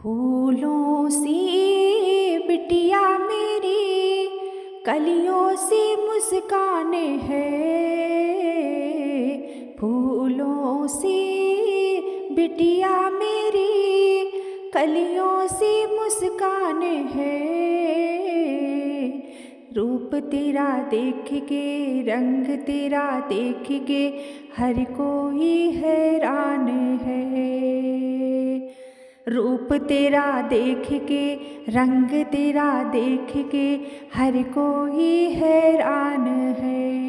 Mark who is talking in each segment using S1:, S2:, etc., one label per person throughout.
S1: फूलों सी बिटिया मेरी, कलियों सी मुस्कान है। फूलों सी बिटिया मेरी, कलियों सी मुस्कान है। रूप तेरा देख के, रंग तेरा देख के, हर कोई हैरान है। रूप तेरा देख के, रंग तेरा देख के, हर कोई हैरान है।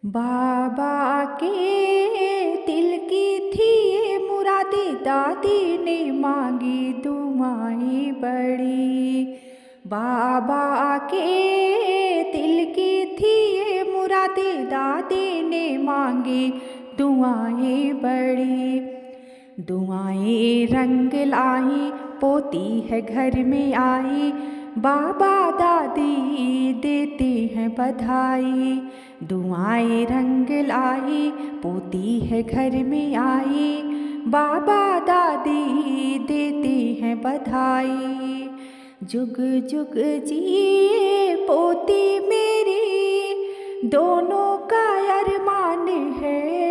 S1: बाबा के दिल की थी ये मुरादे, दादी ने मांगी दुआएं बड़ी। बाबा के दिल की थी ये मुरादे, दादी ने मांगी दुआएं बड़ी। दुआएं रंग लाई, पोती है घर में आई, बाबा दादी देते हैं बधाई। दुआएं रंग लाई, पोती है घर में आई, बाबा दादी देते हैं बधाई। जुग जुग जिए पोती मेरी, दोनों का अरमान है।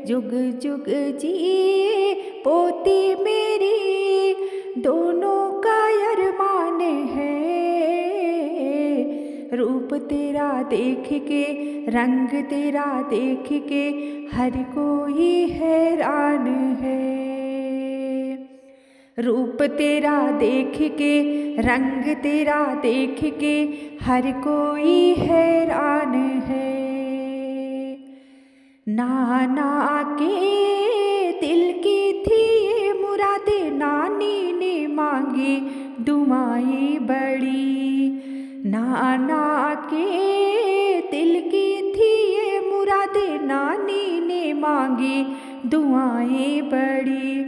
S1: जुग जुग जिए पोती मेरी, दोनों का अरमान है। रूप तेरा देख के, रंग तेरा देख के, हर कोई हैरान है। रूप तेरा देख के, रंग तेरा देख के, हर कोई हैरान है। नाना के दिल की थी ये मुरादे, नानी ने मांगी दुआएं बड़ी। नाना के दिल की थी ये मुरादे, नानी ने मांगी दुआएं बड़ी।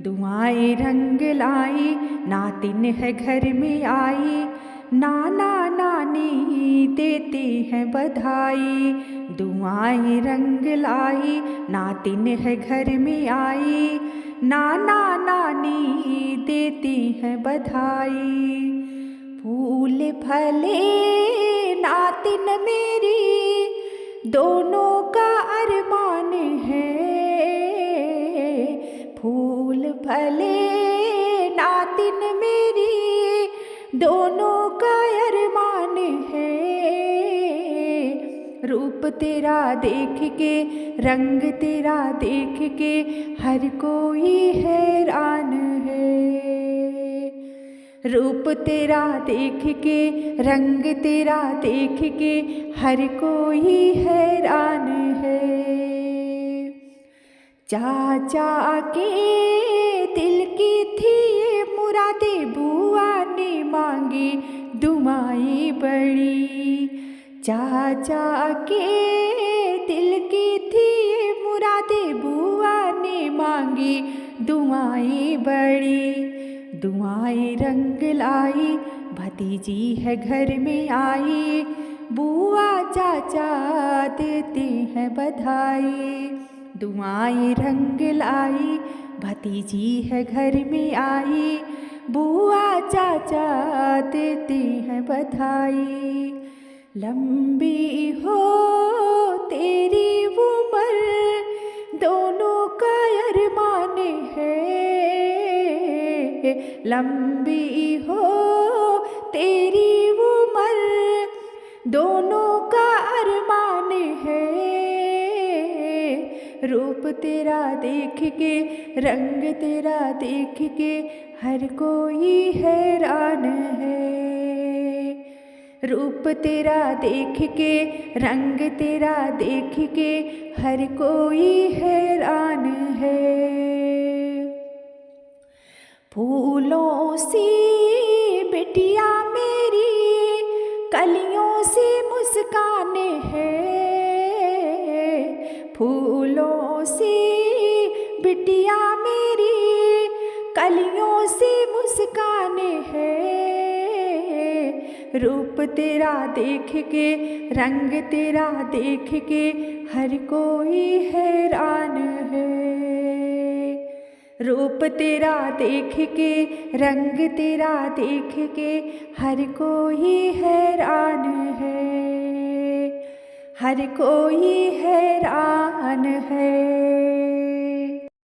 S1: दुआएं रंग लाई, नातिन है घर में आई, नाना नानी देते हैं बधाई। दुआएं रंग लाई, नातिन है घर में आई, नाना नानी देते हैं बधाई। फूल फले नातिन मेरी, दोनों का अरमान है। फूल फले नातिन मेरी, दोनों का अरमान है। रूप तेरा देख के, रंग तेरा देख के, हर कोई हैरान है। रूप तेरा देख के, रंग तेरा देख के, हर कोई हैरान है। चाचा के दिल की थी ये मुरादे, बुआ ने मांगी दुआएं बड़ी। चाचा के दिल की थी ये मुरादे, बुआ ने मांगी दुआएं बड़ी। दुआएं रंग लाई, भतीजी है घर में आई, बुआ चाचा देते हैं बधाई। दुआएं रंग लाई, भतीजी है घर में आई, बुआ चाचा देते हैं बधाई। लंबी हो तेरी उम्र, दोनों का अरमान है। लंबी हो तेरी उम्र, दोनों का अरमान है। रूप तेरा देख के, रंग तेरा देख के, हर कोई हैरान है। रूप तेरा देख के, रंग तेरा देख के, हर कोई हैरान है। फूलों सी बिटिया मेरी, कलियों सी मुस्कान है। फूलों सी बिटिया मेरी, कलियों सी मुस्कान है। रूप तेरा देख के, रंग तेरा देख के, हर कोई हैरान है। रूप तेरा देख के, रंग तेरा देख के, हर कोई हैरान है, हर कोई हैरान है।